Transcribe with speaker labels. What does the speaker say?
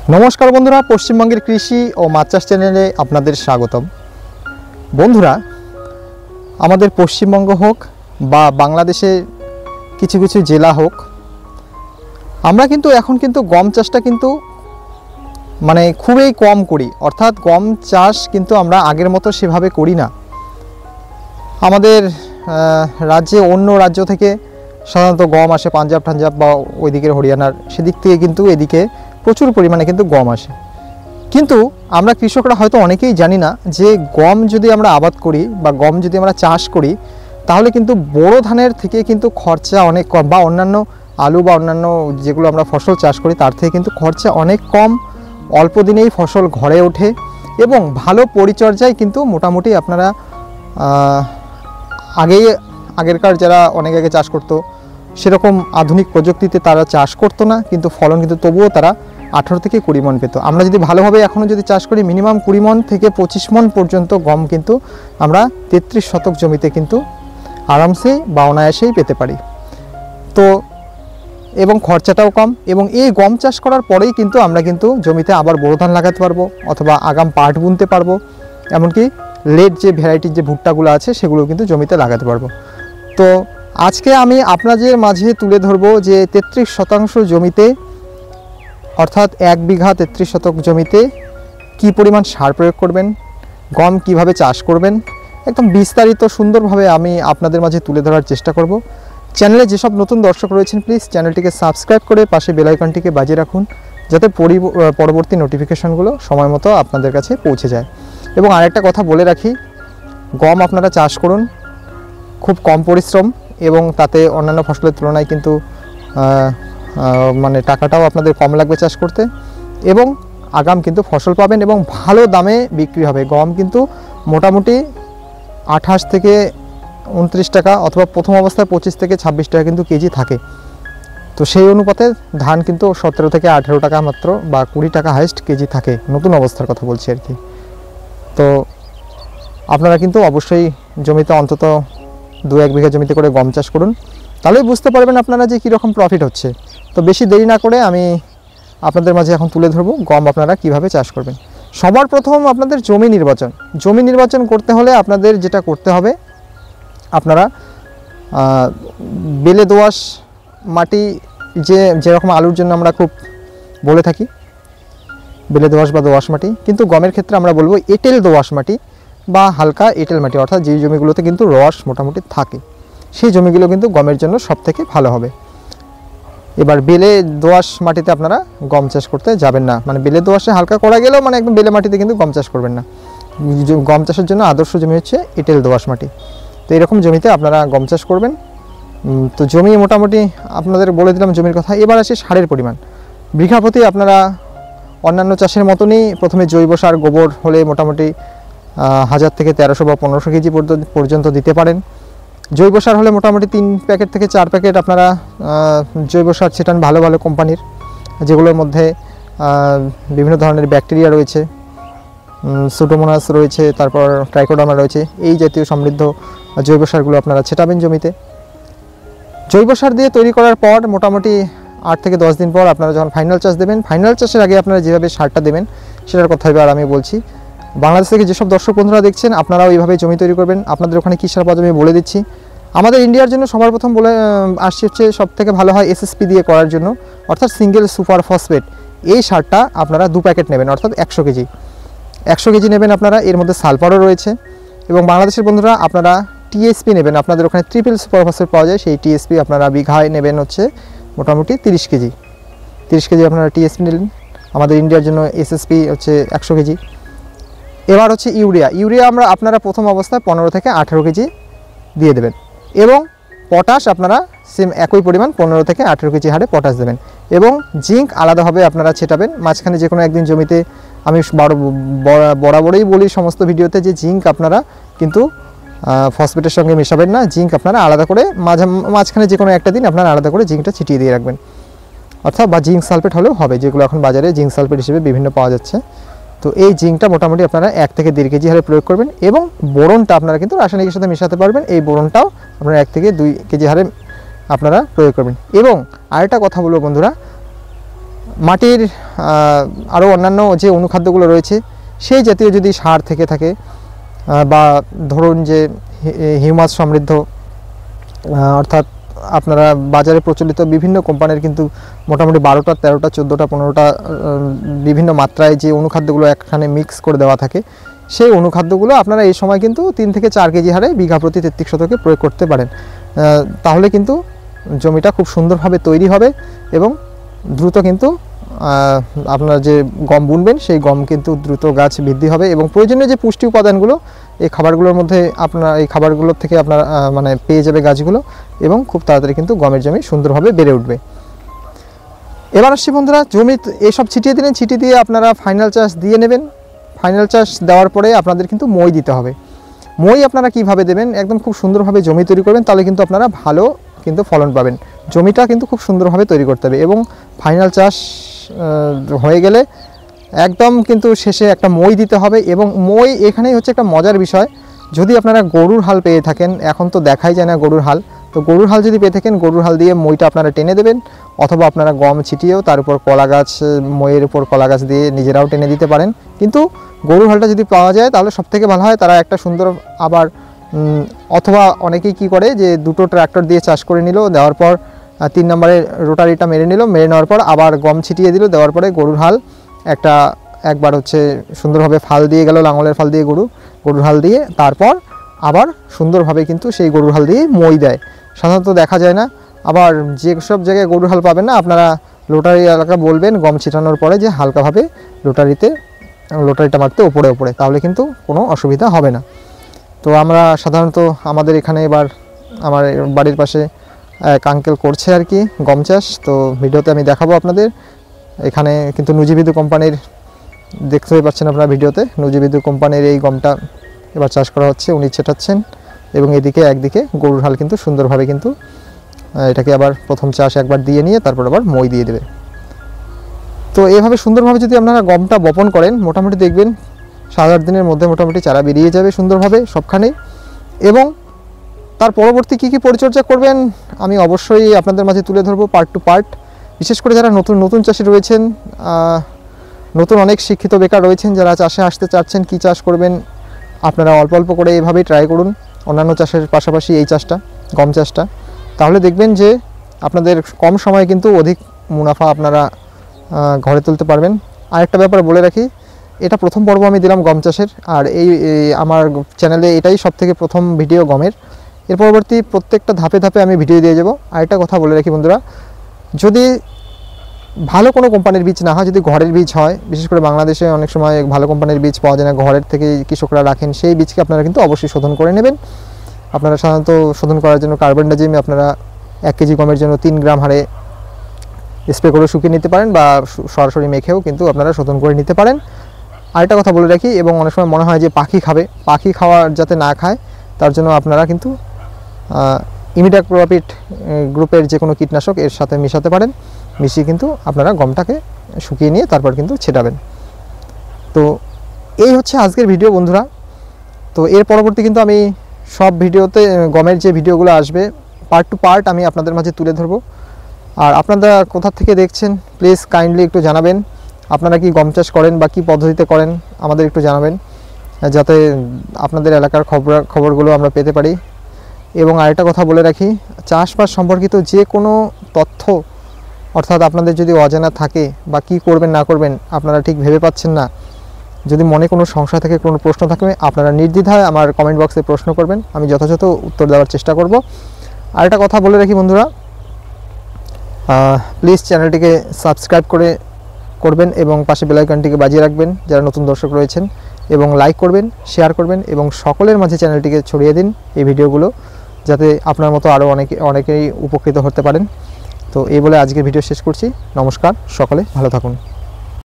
Speaker 1: नमस्कार बंधुरा पश्चिमबंगेर कृषि और माछ चाष चैनेले आपनादेर स्वागतम। बंधुरा आमादेर पश्चिमबंग होक बा बांग्लादेशेर किछु किछु जेला होक आमरा किन्तु एखन किन्तु गम चाषटा किन्तु माने खूबई कम करी, अर्थात गम चाष किन्तु आमरा आगेर मतो सेभावे करी ना। आमादेर राज्ये अन्य राज्य थेके साधारणत गम आसे पांजाब टांजाब बा ओइदिकेर हरियानार सेदिक थेके किन्तु एदिके प्रचुर परिमाणे किन्तु गम आसे, किन्तु आमरा कृषकरा हयतो अनेकेई जानी ना जे गम यदि आमरा आबाद करी बा गम यदि आमरा चाष करी ताहले किन्तु बड़ो धानेर थेके किन्तु खरचा अनेक कम बा अन्यान्य आलू बा अन्यान्य जेगुलो आमरा फसल चाष करी तार थेके किन्तु खरचा अनेक कम, अल्प दिनेई फसल घरे ओठे एबं भालो परिचर्याय किन्तु मोटामुटी आपनारा आगेरकार जारा अनेक आगे चाष करतो सेरकम आधुनिक प्रযুক্তিতে तारा चाष करतो ना, किन्तु फलन किन्तु तबुओ तारा 18 থেকে 20 मन पेत। आमरा यदि भालोभाबे एखोनो यदि चाष करी मिनिमाम 20 मन থেকে 25 मन पर्यन्त गम किन्तु आमरा 33 शतक जमिते किन्तु आरामसे बा अनायासेई पेते पारी। तो एबं खरचाटाओ कम एबं এই गम चाष करार परेई किन्तु आमरा किन्तु जमिते आबार बड़ो धान लागाते पारबो अथवा आगाम पाट बुनते पारबो, एमनकि लेट जे भ্যারাইটির যে ভুট্টাগুলো আছে সেগুলো কিন্তু জমিতে লাগাতে পারবো। তো আজকে আমি আপনাদের মাঝে তুলে ধরবো যে 33 শতাংশ জমিতে অর্থাৎ 1 বিঘা 33 শতক জমিতে কি পরিমাণ সার প্রয়োগ করবেন, গম কিভাবে চাষ করবেন, একদম বিস্তারিত সুন্দরভাবে আমি আপনাদের মাঝে তুলে ধরার চেষ্টা করব। চ্যানেলে যেসব নতুন দর্শক রয়েছেন প্লিজ চ্যানেলটিকে সাবস্ক্রাইব করে পাশে বেল আইকনটিকে বাজিয়ে রাখুন যাতে পরবর্তী নোটিফিকেশনগুলো সময় মতো আপনাদের কাছে পৌঁছে যায়। এবং আরেকটা কথা বলে রাখি, গম আপনারা চাষ করুন, খুব কম পরিশ্রম এবং তাতে অন্যান্য ফসলের তুলনায় কিন্তু মানে টাকাটাও আপনাদের কম লাগবে চাষ করতে এবং আগাম কিন্তু ফসল পাবেন এবং ভালো দামে বিক্রি হবে। গম কিন্তু মোটামুটি 28 থেকে 29 টাকা অথবা প্রথম অবস্থায় 25 থেকে 26 টাকা কিন্তু কেজি থাকে। তো সেই অনুপাতে ধান কিন্তু 17 থেকে 18 টাকা মাত্র বা 20 টাকা হাইয়েস্ট কেজি থাকে, নতুন অবস্থার কথা বলছি আর কি। তো আপনারা কিন্তু অবশ্যই জমিতে অন্তত 2-1 বিঘা জমিতে করে গম চাষ করুন, তাহলেই বুঝতে পারবেন আপনারা যে কীরকম প্রফিট হচ্ছে। তো বেশি দেরি না করে আমি আপনাদের মাঝে এখন তুলে ধরবো গম আপনারা কিভাবে চাষ করবেন। সবার প্রথম আপনাদের জমি নির্বাচন করতে হলে আপনাদের যেটা করতে হবে, আপনারা বেলে দোআঁশ মাটি যেরকম আলুর জন্য আমরা খুব বলে থাকি বেলে দোআঁশ বা দোআঁশ মাটি, কিন্তু গমের ক্ষেত্রে আমরা বলবো এঁটেল দোআঁশ মাটি বা হালকা এঁটেল মাটি, অর্থাৎ যে জমিগুলোতে কিন্তু রস মোটামুটি থাকে সেই জমিগুলো কিন্তু গমের জন্য সবথেকে ভালো হবে। এবার বেলে দোআঁশ মাটিতে আপনারা গম চাষ করতে যাবেন না, মানে বেলে দোআঁশে হালকা করা গেলেও মানে একদম বেলে মাটিতে কিন্তু গম চাষ করবেন না। গম চাষের জন্য আদর্শ জমি হচ্ছে এঁটেল দোআঁশ মাটি। তো এরকম জমিতে আপনারা গম চাষ করবেন। তো জমি মোটামুটি আপনাদের বলে দিলাম জমির কথা। এবার আসে সারের পরিমাণ। বিঘা প্রতি আপনারা অন্যান্য চাষের মতনই প্রথমে জৈব সার গোবর হলে মোটামুটি 1000 থেকে 1300 বা 1500 কেজি পর্যন্ত দিতে পারেন। জৈব সার হলে মোটামুটি 3 প্যাকেট থেকে 4 প্যাকেট আপনারা জৈব সার ছেটান ভালো ভালো কোম্পানির, যেগুলোর মধ্যে বিভিন্ন ধরনের ব্যাকটেরিয়া রয়েছে, সুডোমোনাস রয়েছে, তারপর ট্রাইকোডার্মা রয়েছে, এই জাতীয় সমৃদ্ধ জৈব সারগুলো আপনারা ছেটাবেন জমিতে। জৈব সার দিয়ে তৈরি করার পর মোটামুটি 8 থেকে 10 দিন পর আপনারা যখন ফাইনাল চাষ দেবেন, ফাইনাল চাষের আগে আপনারা যেভাবে সারটা দেবেন সেটার কথা এবার আমি বলছি। বাংলাদেশ থেকে যেসব দর্শক বন্ধুরা দেখছেন আপনারাও এইভাবে জমি তৈরি করবেন। আপনাদের ওখানে কী সার পাওয়া যাবে আমি বলে দিচ্ছি। আমাদের ইন্ডিয়ার জন্য সবার প্রথম বলে আসছে হচ্ছে সবথেকে ভালো হয় এসএসপি দিয়ে করার জন্য, অর্থাৎ সিঙ্গেল সুপার ফসফেট। এই সারটা আপনারা 2 প্যাকেট নেবেন, অর্থাৎ 100 কেজি নেবেন আপনারা। এর মধ্যে সালফারও রয়েছে। এবং বাংলাদেশের বন্ধুরা আপনারা টিএসপি নেবেন, আপনাদের ওখানে ট্রিপল সুপার ফসফেট পাওয়া যায়, সেই টিএসপি আপনারা বিঘায় নেবেন হচ্ছে মোটামুটি 30 কেজি আপনারা টিএসপি নিলেন। আমাদের ইন্ডিয়ার জন্য এসএসপি হচ্ছে 100 কেজি। এবার হচ্ছে ইউরিয়া আপনারা প্রথম অবস্থায় 15 থেকে 18 কেজি দিয়ে দেবেন এবং পটাশ আপনারা সেম একই পরিমাণ 15 থেকে 18 কেজি হারে পটাশ দেবেন এবং জিঙ্ক আলাদাভাবে আপনারা ছেটাবেন। মাঝখানে যে কোনো একদিন জমিতে আমি বরাবরই বলি সমস্ত ভিডিওতে যে জিঙ্ক আপনারা কিন্তু ফসফেটের সঙ্গে মেশাবেন না, জিঙ্ক আপনারা আলাদা করে মাঝখানে যে কোনো একটা দিন আপনারা আলাদা করে জিঙ্কটা ছিটিয়ে দিয়ে রাখবেন, অর্থাৎ বা জিঙ্ক সালফেট হলেও হবে, যেগুলো এখন বাজারে জিঙ্ক সালফেট হিসেবে বিভিন্ন পাওয়া যাচ্ছে। তো এই জিঙ্কটা মোটামুটি আপনারা 1 থেকে 1.5 কেজি হারে প্রয়োগ করবেন এবং বোরনটা আপনারা কিন্তু রাসায়নিকের সাথে মেশাতে পারবেন। এই বোরনটাও আপনারা 1 থেকে 2 কেজি হারে আপনারা প্রয়োগ করবেন। এবং আরেকটা কথা বলবো বন্ধুরা, মাটির আরও অন্যান্য যে অনুখাদ্যগুলো রয়েছে সেই জাতীয় যদি সার থেকে থাকে বা ধরুন যে হিউমাস সমৃদ্ধ, অর্থাৎ আপনারা বাজারে প্রচলিত বিভিন্ন কোম্পানির কিন্তু মোটামুটি 12টা 13টা 14টা 15টা বিভিন্ন মাত্রায় যে অনুখাদ্যগুলো একখানে মিক্স করে দেওয়া থাকে, সেই অনুখাদ্যগুলো আপনারা এই সময় কিন্তু 3 থেকে 4 কেজি হারে বিঘা প্রতি 33 শতকে প্রয়োগ করতে পারেন। তাহলে কিন্তু জমিটা খুব সুন্দরভাবে তৈরি হবে এবং দ্রুত কিন্তু আপনারা যে গম বুনবেন সেই গম কিন্তু দ্রুত গাছ বৃদ্ধি হবে এবং প্রয়োজনীয় যে পুষ্টি উপাদানগুলো এই খাবারগুলোর মধ্যে এই খাবারগুলোর থেকে আপনারা মানে পেয়ে যাবে গাছগুলো এবং খুব তাড়াতাড়ি কিন্তু গমের জমি সুন্দরভাবে বেড়ে উঠবে। এবার আসছি বন্ধুরা, জমি এইসব ছিটিয়ে দিলেন, ছিটিয়ে দিয়ে আপনারা ফাইনাল চাষ দিয়ে নেবেন। ফাইনাল চাষ দেওয়ার পরে আপনাদের কিন্তু মই দিতে হবে। মই আপনারা কিভাবে দেবেন, একদম খুব সুন্দরভাবে জমি তৈরি করবেন, তাহলে কিন্তু আপনারা ভালো কিন্তু ফলন পাবেন। জমিটা কিন্তু খুব সুন্দরভাবে তৈরি করতে হবে এবং ফাইনাল চাষ হয়ে গেলে একদম কিন্তু শেষে একটা মই দিতে হবে। এবং মই এখানেই হচ্ছে একটা মজার বিষয়, যদি আপনারা গরুর হাল পেয়ে থাকেন, এখন তো দেখাই যায় না গরুর হাল, তো গরুর হাল যদি পেয়ে থাকেন গরুর হাল দিয়ে মইটা আপনারা টেনে দেবেন, অথবা আপনারা গম ছিটিয়েও তার উপর কলা গাছ, মইয়ের উপর কলা গাছ দিয়ে নিজেরাও টেনে দিতে পারেন। কিন্তু গরুর হালটা যদি পাওয়া যায় তাহলে সবথেকে ভালো হয়। তারা একটা সুন্দর আবার অথবা অনেকেই কি করে যে 2টো ট্রাক্টর দিয়ে চাষ করে নিল, দেওয়ার পর 3 নম্বরে রোটারিটা মেরে নিল, মেরে নেওয়ার পর আবার গম ছিটিয়ে দিল, দেওয়ার পরে গরুর হাল একবার হচ্ছে সুন্দরভাবে ফাল দিয়ে গেল, লাঙলের ফাল দিয়ে গরুর হাল দিয়ে তারপর আবার সুন্দরভাবে কিন্তু সেই গরুর হাল দিয়ে মই দেয়। সাধারণত দেখা যায় না। আবার যে সব জায়গায় গরুর হাল পাবেন না, আপনারা লোটারি এলাকা বলবেন গম ছিটানোর পরে যে হালকাভাবে লোটারিটা মারতে ওপরে, তাহলে কিন্তু কোনো অসুবিধা হবে না। তো আমরা সাধারণত আমাদের এখানে এবার আমার বাড়ির পাশে এক আঙ্কেল করছে আর কি গম চাষ, তো ভিডিওতে আমি দেখাবো আপনাদের। এখানে কিন্তু নুজিবিদু কোম্পানির, দেখতেই পাচ্ছেন আপনারা ভিডিওতে, নুজিবিদু কোম্পানির এই গমটা এবার চাষ করা হচ্ছে, উনি ছেটাচ্ছেন এবং একদিকে গরুর হাল কিন্তু সুন্দরভাবে কিন্তু এটাকে আবার প্রথম চাষ একবার দিয়ে নিয়ে তারপর আবার মই দিয়ে দেবে। তো এইভাবে সুন্দরভাবে যদি আপনারা গমটা বপন করেন, মোটামুটি দেখবেন 7-8 দিনের মধ্যে মোটামুটি চারা বেরিয়ে যাবে সুন্দরভাবে সবখানেই। এবং তার পরবর্তী কী পরিচর্যা করবেন আমি অবশ্যই আপনাদের মাঝে তুলে ধরবো পার্ট টু পার্ট। বিশেষ করে যারা নতুন চাষি রয়েছেন, নতুন অনেক শিক্ষিত বেকার রয়েছেন যারা চাষে আসতে চাচ্ছেন, কী চাষ করবেন আপনারা অল্প অল্প করে এইভাবেই ট্রাই করুন, অন্যান্য চাষের পাশাপাশি এই চাষটা, গম চাষটা, তাহলে দেখবেন যে আপনাদের কম সময়ে কিন্তু অধিক মুনাফা আপনারা ঘরে তুলতে পারবেন। আরেকটা ব্যাপার বলে রাখি, এটা প্রথম পর্ব আমি দিলাম গম চাষের, আর এই আমার চ্যানেলে এটাই সবথেকে প্রথম ভিডিও গমের। এর পরবর্তী প্রত্যেকটা ধাপে ধাপে আমি ভিডিও দিয়ে যাব। আরেকটা কথা বলে রাখি বন্ধুরা, যদি ভালো কোনো কোম্পানির বীজ না হয়, যদি ঘরের বীজ হয়, বিশেষ করে বাংলাদেশে অনেক সময় ভালো কোম্পানির বীজ পাওয়া যায় না, ঘরের থেকে কৃষকরা রাখেন, সেই বীজকে আপনারা কিন্তু অবশ্যই শোধন করে নেবেন। আপনারা সাধারণত শোধন করার জন্য কার্বনডাজিম আপনারা 1 কেজি গমের জন্য 3 গ্রাম হারে স্প্রে করে শুকিয়ে নিতে পারেন বা সরাসরি মেখেও কিন্তু আপনারা শোধন করে নিতে পারেন। আরেকটা কথা বলে রাখি, এবং অনেক সময় মনে হয় যে পাখি খাবে, পাখি খাওয়ার যাতে না খায় তার জন্য আপনারা কিন্তু ইমিডাক্লোপিড গ্রুপের যে কোনো কীটনাশক এর সাথে মিশাতে পারেন, মিশিয়ে কিন্তু আপনারা গমটাকে শুকিয়ে নিয়ে তারপর কিন্তু ছেটাবেন। তো এই হচ্ছে আজকের ভিডিও বন্ধুরা। তো এর পরবর্তী কিন্তু আমি সব ভিডিওতে গমের যে ভিডিওগুলো আসবে পার্ট টু পার্ট আমি আপনাদের মাঝে তুলে ধরবো। আর আপনারা কোথা থেকে দেখছেন প্লিজ কাইন্ডলি একটু জানাবেন, আপনারা কি গম চাষ করেন বা কী পদ্ধতিতে করেন আমাদের একটু জানাবেন, যাতে আপনাদের এলাকার খবরগুলো আমরা পেতে পারি। এবং আরেকটা কথা বলে রাখি, চাষবাস সম্পর্কিত যে কোনো তথ্য, অর্থাৎ আপনাদের যদি অজানা থাকে বা কি করবেন না করবেন আপনারা ঠিক ভেবে পাচ্ছেন না, যদি মনে কোনো সংশয় থাকে, কোনো প্রশ্ন থাকবে, আপনারা নির্দ্বিধায় আমার কমেন্ট বক্সে প্রশ্ন করবেন, আমি যথাযথ উত্তর দেওয়ার চেষ্টা করব। আরেকটা কথা বলে রাখি বন্ধুরা, প্লিজ চ্যানেলটিকে সাবস্ক্রাইব করবেন এবং পাশে বেল আইকনটিকে বাজিয়ে রাখবেন যারা নতুন দর্শক রয়েছেন, এবং লাইক করবেন, শেয়ার করবেন এবং সকলের মাঝে চ্যানেলটিকে ছড়িয়ে দিন এই ভিডিওগুলো, যাতে আপনার মতো আরও অনেকেই উপকৃত হতে পারেন। তো এই বলে আজকের ভিডিও শেষ করছি। নমস্কার, সকলে ভালো থাকুন।